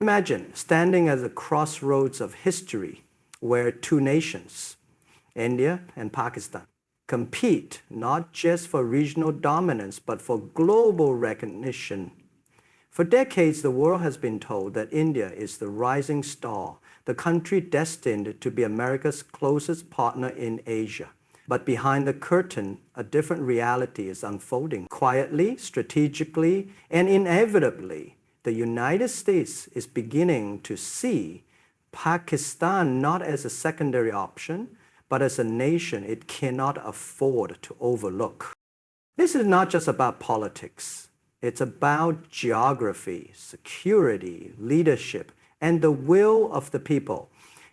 Imagine standing at the crossroads of history where two nations, India and Pakistan, compete not just for regional dominance but for global recognition. For decades, the world has been told that India is the rising star, the country destined to be America's closest partner in Asia. But behind the curtain, a different reality is unfolding. Quietly, strategically, and inevitably, the United States is beginning to see Pakistan not as a secondary option, but as a nation it cannot afford to overlook. This is not just about politics. It's about geography, security, leadership, and the will of the people.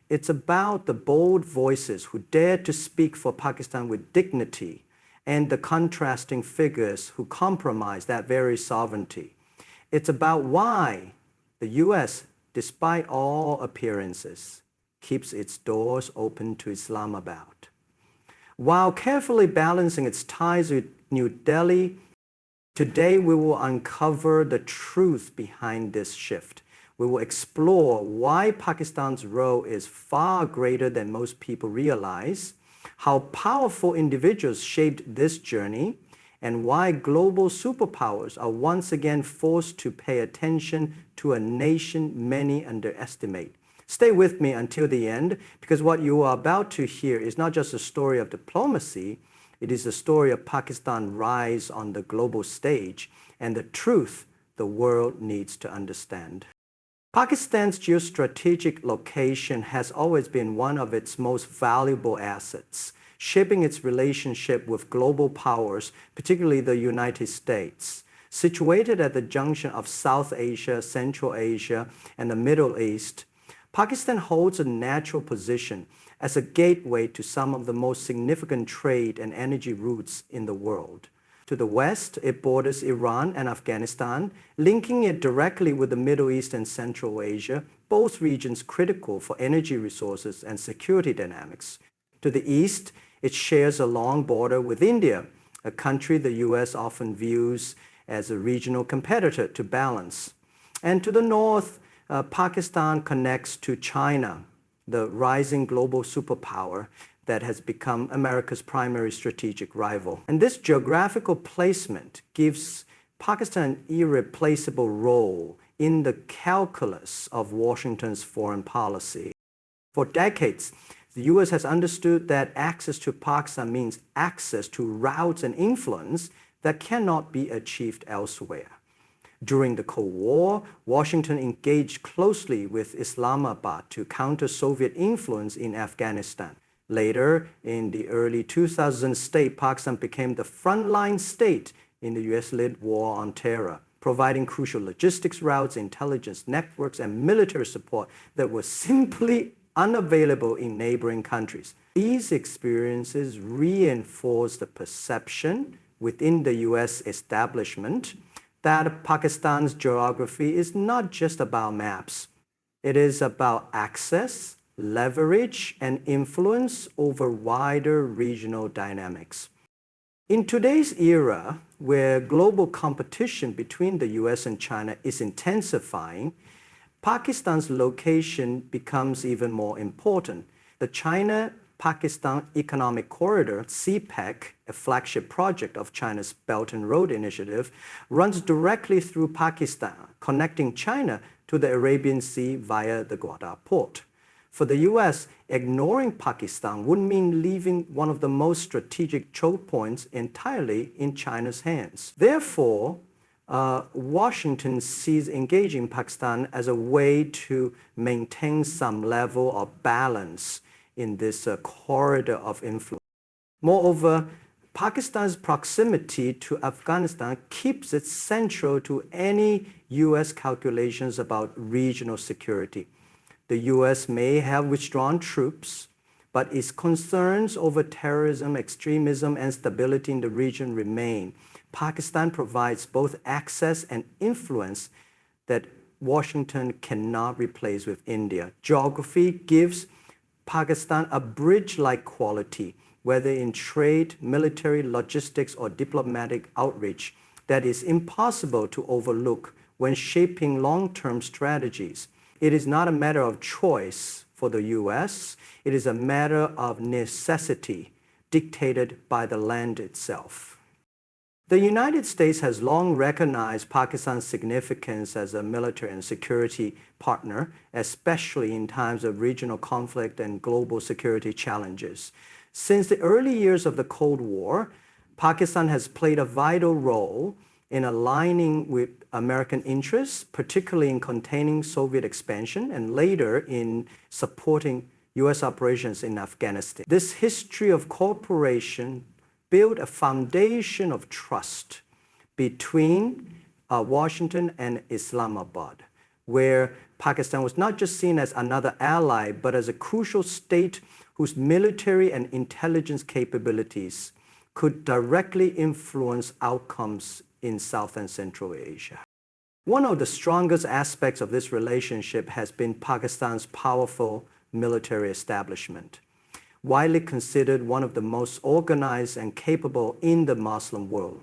It's about the bold voices who dare to speak for Pakistan with dignity and the contrasting figures who compromise that very sovereignty. It's about why the US, despite all appearances, keeps its doors open to Islamabad. While carefully balancing its ties with New Delhi, today we will uncover the truth behind this shift. We will explore why Pakistan's role is far greater than most people realize, how powerful individuals shaped this journey, and why global superpowers are once again forced to pay attention to a nation many underestimate. Stay with me until the end, because what you are about to hear is not just a story of diplomacy, it is a story of Pakistan's rise on the global stage and the truth the world needs to understand. Pakistan's geostrategic location has always been one of its most valuable assets, shaping its relationship with global powers, particularly the United States. Situated at the junction of South Asia, Central Asia, and the Middle East, Pakistan holds a natural position as a gateway to some of the most significant trade and energy routes in the world. To the west, it borders Iran and Afghanistan, linking it directly with the Middle East and Central Asia, both regions critical for energy resources and security dynamics. To the east, it shares a long border with India, a country the US often views as a regional competitor to balance. And to the north, Pakistan connects to China, the rising global superpower that has become America's primary strategic rival. And this geographical placement gives Pakistan an irreplaceable role in the calculus of Washington's foreign policy. For decades, the US has understood that access to Pakistan means access to routes and influence that cannot be achieved elsewhere. During the Cold War, Washington engaged closely with Islamabad to counter Soviet influence in Afghanistan. Later, in the early 2000s, Pakistan became the frontline state in the US-led war on terror, providing crucial logistics routes, intelligence networks, and military support that were simply unavailable in neighboring countries. These experiences reinforce the perception within the US establishment that Pakistan's geography is not just about maps. It is about access, leverage, and influence over wider regional dynamics. In today's era, where global competition between the US and China is intensifying, Pakistan's location becomes even more important. The China-Pakistan Economic Corridor, CPEC, a flagship project of China's Belt and Road Initiative, runs directly through Pakistan, connecting China to the Arabian Sea via the Gwadar port. For the US, ignoring Pakistan would mean leaving one of the most strategic choke points entirely in China's hands. Therefore, Washington sees engaging Pakistan as a way to maintain some level of balance in this corridor of influence. Moreover, Pakistan's proximity to Afghanistan keeps it central to any US calculations about regional security. The US may have withdrawn troops, but its concerns over terrorism, extremism, and stability in the region remain. Pakistan provides both access and influence that Washington cannot replace with India. Geography gives Pakistan a bridge-like quality, whether in trade, military, logistics, or diplomatic outreach, that is impossible to overlook when shaping long-term strategies. It is not a matter of choice for the U.S., it is a matter of necessity dictated by the land itself. The United States has long recognized Pakistan's significance as a military and security partner, especially in times of regional conflict and global security challenges. Since the early years of the Cold War, Pakistan has played a vital role in aligning with American interests, particularly in containing Soviet expansion and later in supporting U.S. operations in Afghanistan. This history of cooperation built a foundation of trust between Washington and Islamabad, where Pakistan was not just seen as another ally, but as a crucial state whose military and intelligence capabilities could directly influence outcomes in South and Central Asia. One of the strongest aspects of this relationship has been Pakistan's powerful military establishment, widely considered one of the most organized and capable in the Muslim world.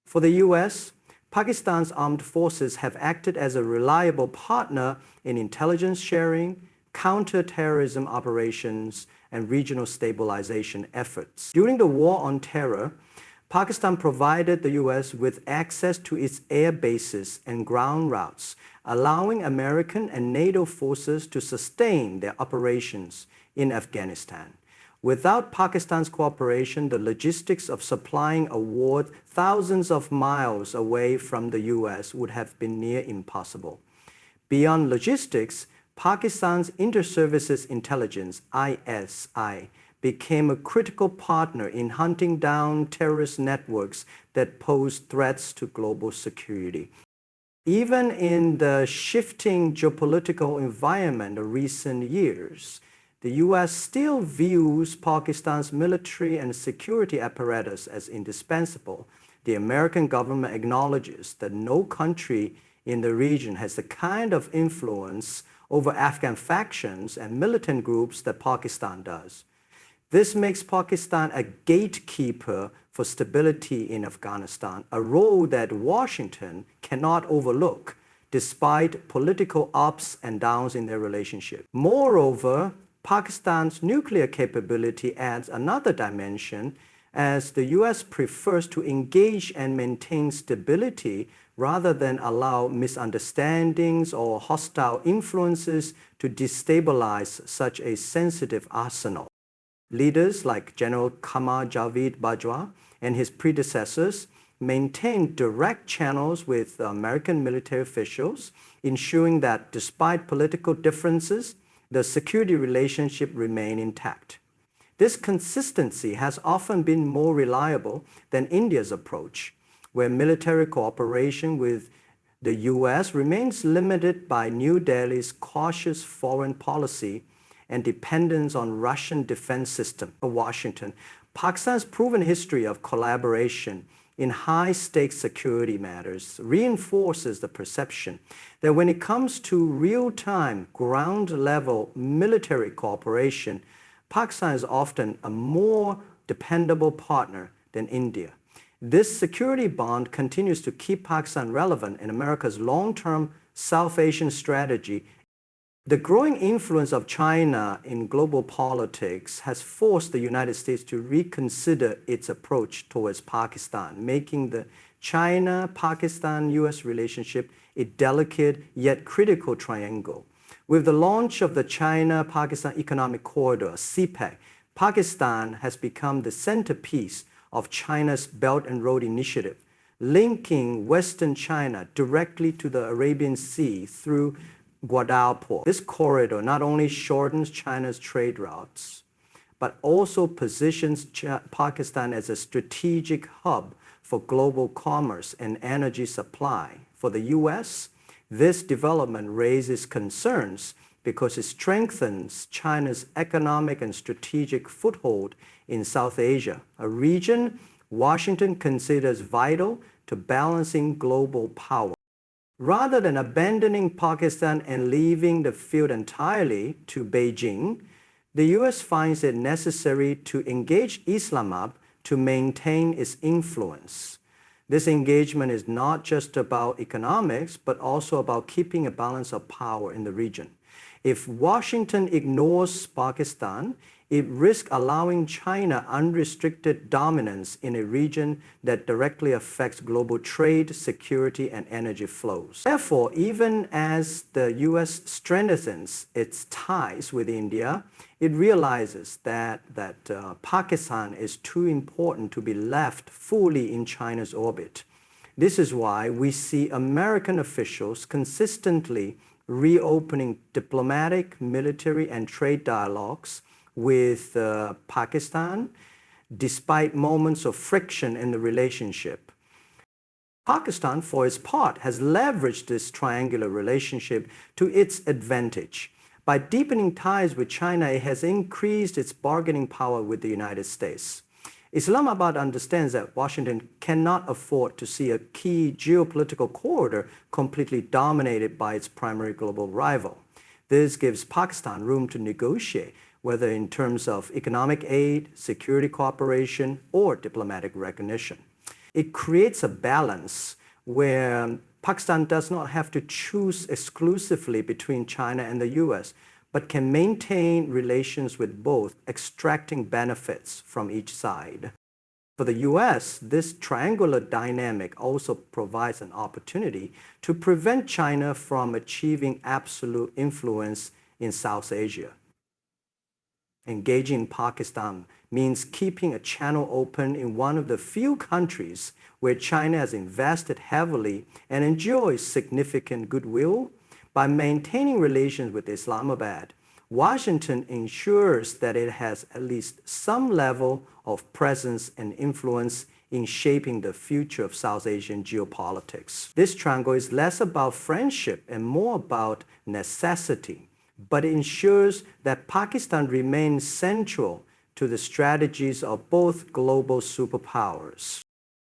For the U.S., Pakistan's armed forces have acted as a reliable partner in intelligence sharing, counter-terrorism operations, and regional stabilization efforts. During the War on Terror, Pakistan provided the U.S. with access to its air bases and ground routes, allowing American and NATO forces to sustain their operations in Afghanistan. Without Pakistan's cooperation, the logistics of supplying a war thousands of miles away from the U.S. would have been near impossible. Beyond logistics, Pakistan's Inter-Services Intelligence, ISI, became a critical partner in hunting down terrorist networks that pose threats to global security. Even in the shifting geopolitical environment of recent years, the U.S. still views Pakistan's military and security apparatus as indispensable. The American government acknowledges that no country in the region has the kind of influence over Afghan factions and militant groups that Pakistan does. This makes Pakistan a gatekeeper for stability in Afghanistan, a role that Washington cannot overlook despite political ups and downs in their relationship. Moreover, Pakistan's nuclear capability adds another dimension, as the U.S. prefers to engage and maintain stability rather than allow misunderstandings or hostile influences to destabilize such a sensitive arsenal. Leaders like General Qamar Javed Bajwa and his predecessors maintained direct channels with American military officials, ensuring that despite political differences, the security relationship remained intact. This consistency has often been more reliable than India's approach, where military cooperation with the U.S. remains limited by New Delhi's cautious foreign policy and dependence on Russian defense system. For Washington, Pakistan's proven history of collaboration in high-stakes security matters reinforces the perception that when it comes to real-time, ground-level military cooperation, Pakistan is often a more dependable partner than India. This security bond continues to keep Pakistan relevant in America's long-term South Asian strategy. The growing influence of China in global politics has forced the United States to reconsider its approach towards Pakistan, making the China-Pakistan-US relationship a delicate yet critical triangle. With the launch of the China-Pakistan Economic Corridor, CPEC, Pakistan has become the centerpiece of China's Belt and Road Initiative, linking Western China directly to the Arabian Sea through Guadalpur. This corridor not only shortens China's trade routes, but also positions Pakistan as a strategic hub for global commerce and energy supply. For the U.S., this development raises concerns because it strengthens China's economic and strategic foothold in South Asia, a region Washington considers vital to balancing global power. Rather than abandoning Pakistan and leaving the field entirely to Beijing, the U.S. finds it necessary to engage Islamabad to maintain its influence. This engagement is not just about economics, but also about keeping a balance of power in the region. If Washington ignores Pakistan, it risks allowing China unrestricted dominance in a region that directly affects global trade, security, and energy flows. Therefore, even as the U.S. strengthens its ties with India, it realizes that Pakistan is too important to be left fully in China's orbit. This is why we see American officials consistently reopening diplomatic, military, and trade dialogues with Pakistan, despite moments of friction in the relationship. Pakistan, for its part, has leveraged this triangular relationship to its advantage. By deepening ties with China, it has increased its bargaining power with the United States. Islamabad understands that Washington cannot afford to see a key geopolitical corridor completely dominated by its primary global rival. This gives Pakistan room to negotiate, whether in terms of economic aid, security cooperation, or diplomatic recognition. It creates a balance where Pakistan does not have to choose exclusively between China and the US, but can maintain relations with both, extracting benefits from each side. For the US, this triangular dynamic also provides an opportunity to prevent China from achieving absolute influence in South Asia. Engaging Pakistan means keeping a channel open in one of the few countries where China has invested heavily and enjoys significant goodwill. By maintaining relations with Islamabad, Washington ensures that it has at least some level of presence and influence in shaping the future of South Asian geopolitics. This triangle is less about friendship and more about necessity, but it ensures that Pakistan remains central to the strategies of both global superpowers.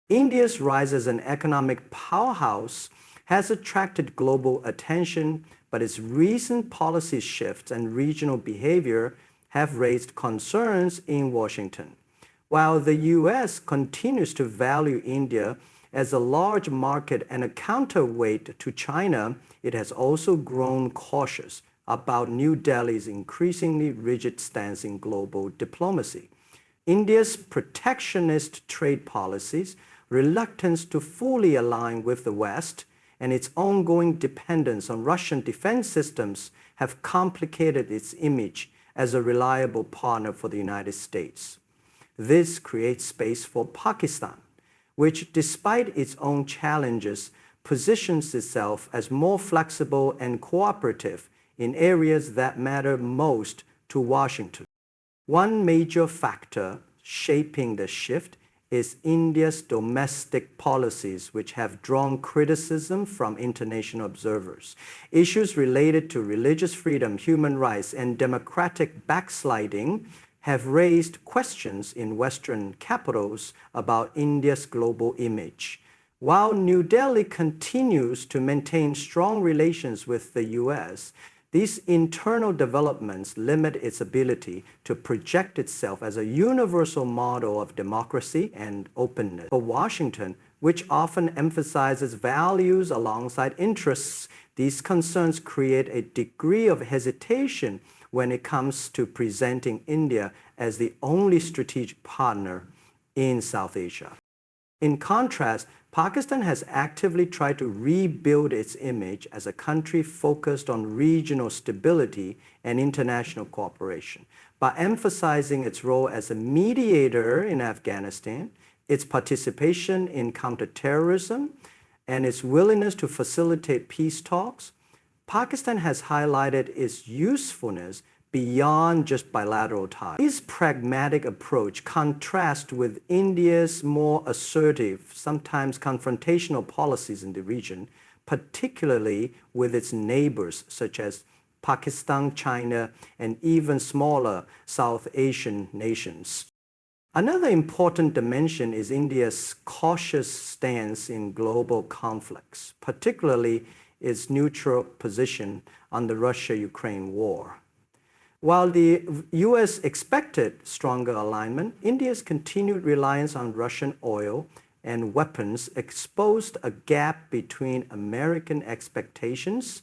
India's rise as an economic powerhouse has attracted global attention, but its recent policy shifts and regional behavior have raised concerns in Washington. While the US continues to value India as a large market and a counterweight to China, it has also grown cautious about New Delhi's increasingly rigid stance in global diplomacy. India's protectionist trade policies, reluctance to fully align with the West, and its ongoing dependence on Russian defense systems have complicated its image as a reliable partner for the United States. This creates space for Pakistan, which, despite its own challenges, positions itself as more flexible and cooperative in areas that matter most to Washington. One major factor shaping the shift is India's domestic policies, which have drawn criticism from international observers. Issues related to religious freedom, human rights, and democratic backsliding have raised questions in Western capitals about India's global image. While New Delhi continues to maintain strong relations with the US, these internal developments limit its ability to project itself as a universal model of democracy and openness. For Washington, which often emphasizes values alongside interests, these concerns create a degree of hesitation when it comes to presenting India as the only strategic partner in South Asia. In contrast, Pakistan has actively tried to rebuild its image as a country focused on regional stability and international cooperation. By emphasizing its role as a mediator in Afghanistan, its participation in counterterrorism, and its willingness to facilitate peace talks, Pakistan has highlighted its usefulness beyond just bilateral ties. This pragmatic approach contrasts with India's more assertive, sometimes confrontational policies in the region, particularly with its neighbors such as Pakistan, China, and even smaller South Asian nations. Another important dimension is India's cautious stance in global conflicts, particularly its neutral position on the Russia-Ukraine war. While the US expected stronger alignment, India's continued reliance on Russian oil and weapons exposed a gap between American expectations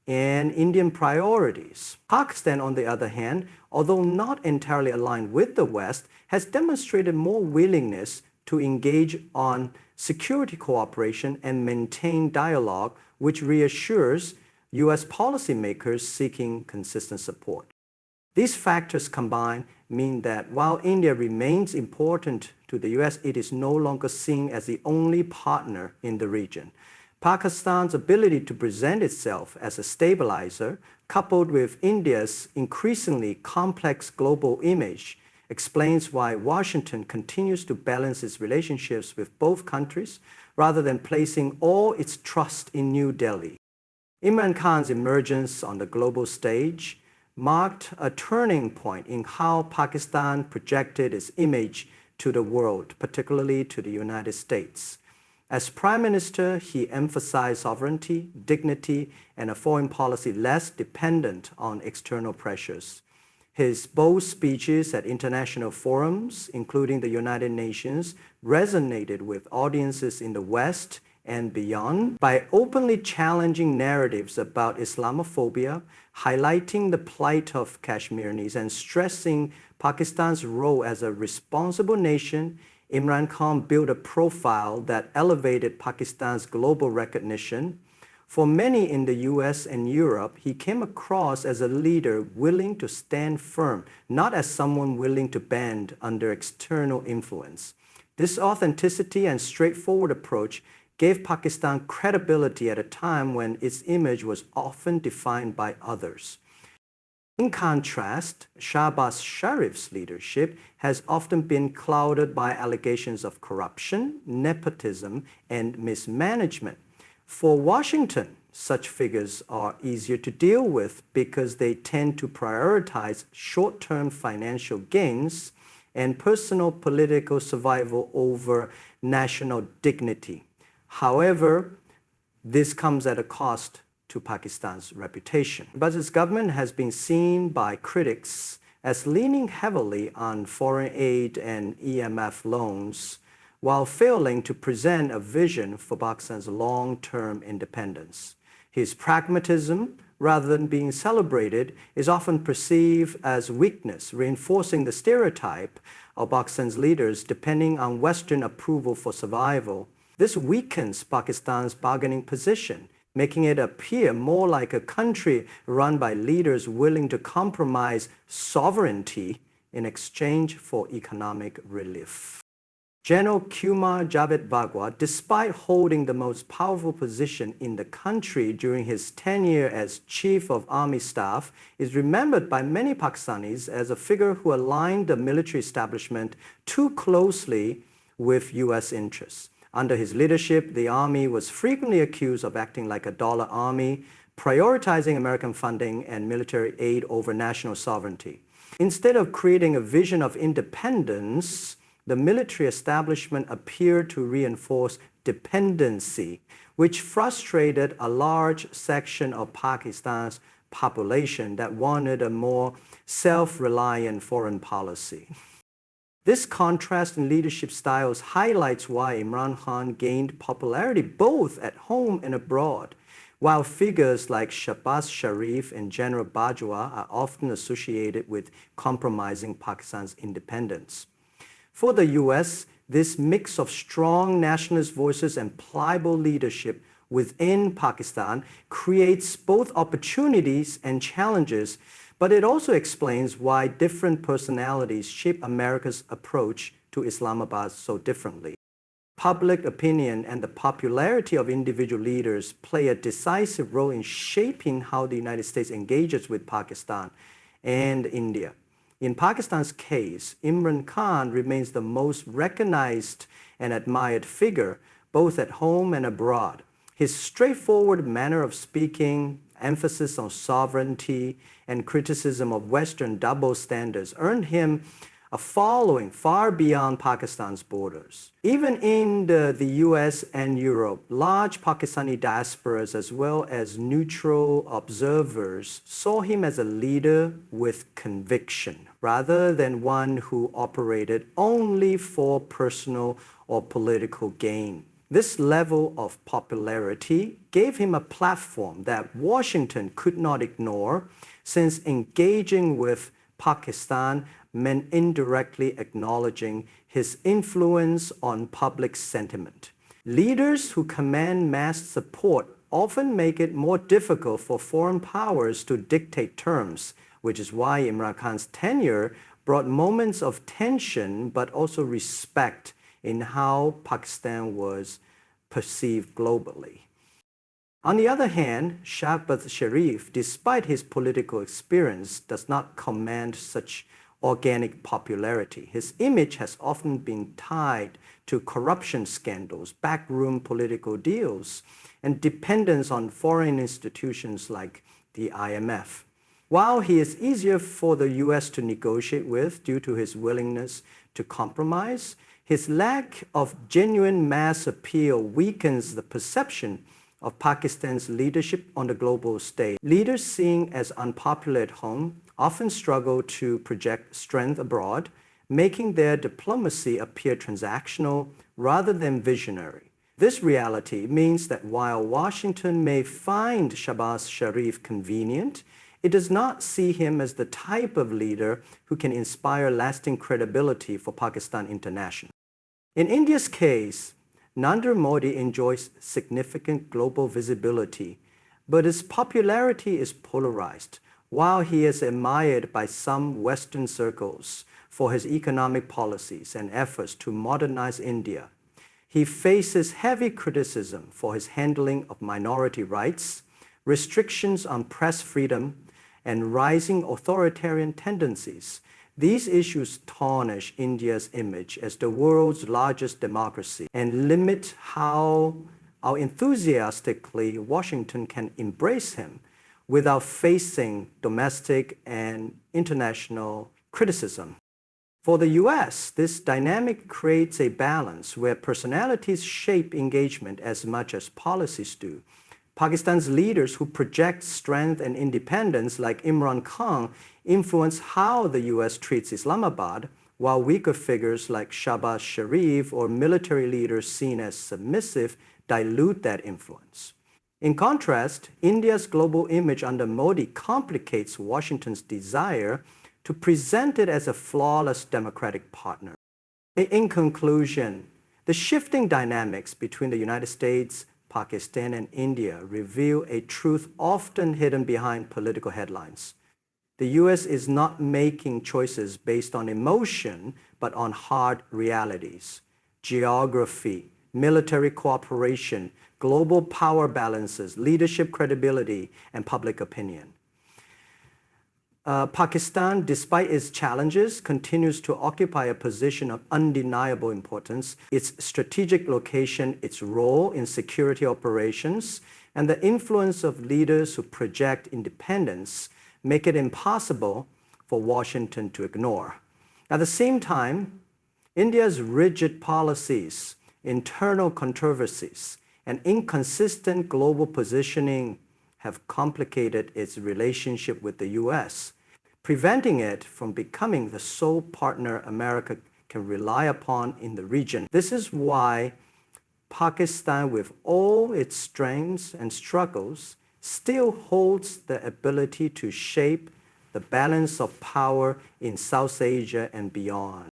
and Indian priorities. Pakistan, on the other hand, although not entirely aligned with the West, has demonstrated more willingness to engage on security cooperation and maintain dialogue, which reassures U.S. policymakers seeking consistent support. These factors combined mean that while India remains important to the U.S., it is no longer seen as the only partner in the region. Pakistan's ability to present itself as a stabilizer, coupled with India's increasingly complex global image, explains why Washington continues to balance its relationships with both countries rather than placing all its trust in New Delhi. Imran Khan's emergence on the global stage marked a turning point in how Pakistan projected its image to the world, particularly to the United States. As Prime Minister, he emphasized sovereignty, dignity, and a foreign policy less dependent on external pressures. His bold speeches at international forums, including the United Nations, resonated with audiences in the West and beyond by openly challenging narratives about Islamophobia, highlighting the plight of Kashmiris, and stressing Pakistan's role as a responsible nation. Imran Khan built a profile that elevated Pakistan's global recognition. For many in the US and Europe, he came across as a leader willing to stand firm, not as someone willing to bend under external influence. This authenticity and straightforward approach gave Pakistan credibility at a time when its image was often defined by others. In contrast, Shahbaz Sharif's leadership has often been clouded by allegations of corruption, nepotism, and mismanagement. For Washington, such figures are easier to deal with because they tend to prioritize short-term financial gains and personal political survival over national dignity. However, this comes at a cost to Pakistan's reputation. But its government has been seen by critics as leaning heavily on foreign aid and IMF loans, while failing to present a vision for Pakistan's long-term independence. His pragmatism, rather than being celebrated, is often perceived as weakness, reinforcing the stereotype of Pakistan's leaders depending on Western approval for survival. This weakens Pakistan's bargaining position, making it appear more like a country run by leaders willing to compromise sovereignty in exchange for economic relief. General Qamar Javed Bajwa, despite holding the most powerful position in the country during his tenure as Chief of Army Staff, is remembered by many Pakistanis as a figure who aligned the military establishment too closely with U.S. interests. Under his leadership, the Army was frequently accused of acting like a dollar army, prioritizing American funding and military aid over national sovereignty. Instead of creating a vision of independence, the military establishment appeared to reinforce dependency, which frustrated a large section of Pakistan's population that wanted a more self-reliant foreign policy. This contrast in leadership styles highlights why Imran Khan gained popularity both at home and abroad, while figures like Shahbaz Sharif and General Bajwa are often associated with compromising Pakistan's independence. For the US, this mix of strong nationalist voices and pliable leadership within Pakistan creates both opportunities and challenges, but it also explains why different personalities shape America's approach to Islamabad so differently. Public opinion and the popularity of individual leaders play a decisive role in shaping how the United States engages with Pakistan and India. In Pakistan's case, Imran Khan remains the most recognized and admired figure, both at home and abroad. His straightforward manner of speaking, emphasis on sovereignty, and criticism of Western double standards earned him a following far beyond Pakistan's borders. Even in the US and Europe, large Pakistani diasporas as well as neutral observers saw him as a leader with conviction, rather than one who operated only for personal or political gain. This level of popularity gave him a platform that Washington could not ignore, since engaging with Pakistan meant indirectly acknowledging his influence on public sentiment. Leaders who command mass support often make it more difficult for foreign powers to dictate terms, which is why Imran Khan's tenure brought moments of tension but also respect in how Pakistan was perceived globally. On the other hand, Shahbaz Sharif, despite his political experience, does not command such organic popularity. His image has often been tied to corruption scandals, backroom political deals, and dependence on foreign institutions like the IMF. While he is easier for the US to negotiate with due to his willingness to compromise, his lack of genuine mass appeal weakens the perception of Pakistan's leadership on the global stage. Leaders seen as unpopular at home often struggle to project strength abroad, making their diplomacy appear transactional rather than visionary. This reality means that while Washington may find Shahbaz Sharif convenient, it does not see him as the type of leader who can inspire lasting credibility for Pakistan internationally. In India's case, Narendra Modi enjoys significant global visibility, but his popularity is polarized. While he is admired by some Western circles for his economic policies and efforts to modernize India, he faces heavy criticism for his handling of minority rights, restrictions on press freedom, and rising authoritarian tendencies. These issues tarnish India's image as the world's largest democracy and limit how enthusiastically Washington can embrace him without facing domestic and international criticism. For the US, this dynamic creates a balance where personalities shape engagement as much as policies do. Pakistan's leaders who project strength and independence, like Imran Khan, influence how the US treats Islamabad, while weaker figures like Shahbaz Sharif or military leaders seen as submissive dilute that influence. In contrast, India's global image under Modi complicates Washington's desire to present it as a flawless democratic partner. In conclusion, the shifting dynamics between the United States, Pakistan, and India reveal a truth often hidden behind political headlines. The US is not making choices based on emotion, but on hard realities: geography, military cooperation, global power balances, leadership credibility, and public opinion. Pakistan, despite its challenges, continues to occupy a position of undeniable importance. Its strategic location, its role in security operations, and the influence of leaders who project independence make it impossible for Washington to ignore. At the same time, India's rigid policies, internal controversies, and inconsistent global positioning have complicated its relationship with the US, preventing it from becoming the sole partner America can rely upon in the region. This is why Pakistan, with all its strengths and struggles, still holds the ability to shape the balance of power in South Asia and beyond.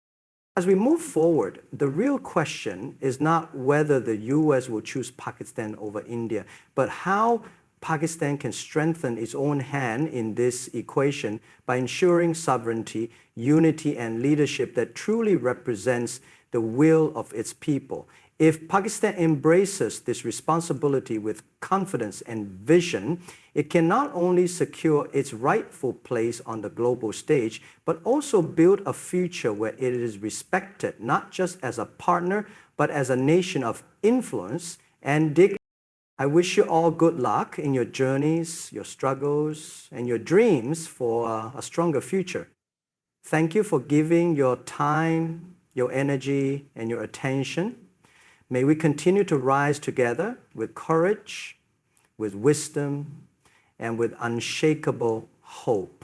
As we move forward, the real question is not whether the US will choose Pakistan over India, but how Pakistan can strengthen its own hand in this equation by ensuring sovereignty, unity, and leadership that truly represents the will of its people. If Pakistan embraces this responsibility with confidence and vision, it can not only secure its rightful place on the global stage, but also build a future where it is respected not just as a partner, but as a nation of influence and dignity. I wish you all good luck in your journeys, your struggles, and your dreams for a stronger future. Thank you for giving your time, your energy, and your attention. May we continue to rise together with courage, with wisdom, and with unshakable hope.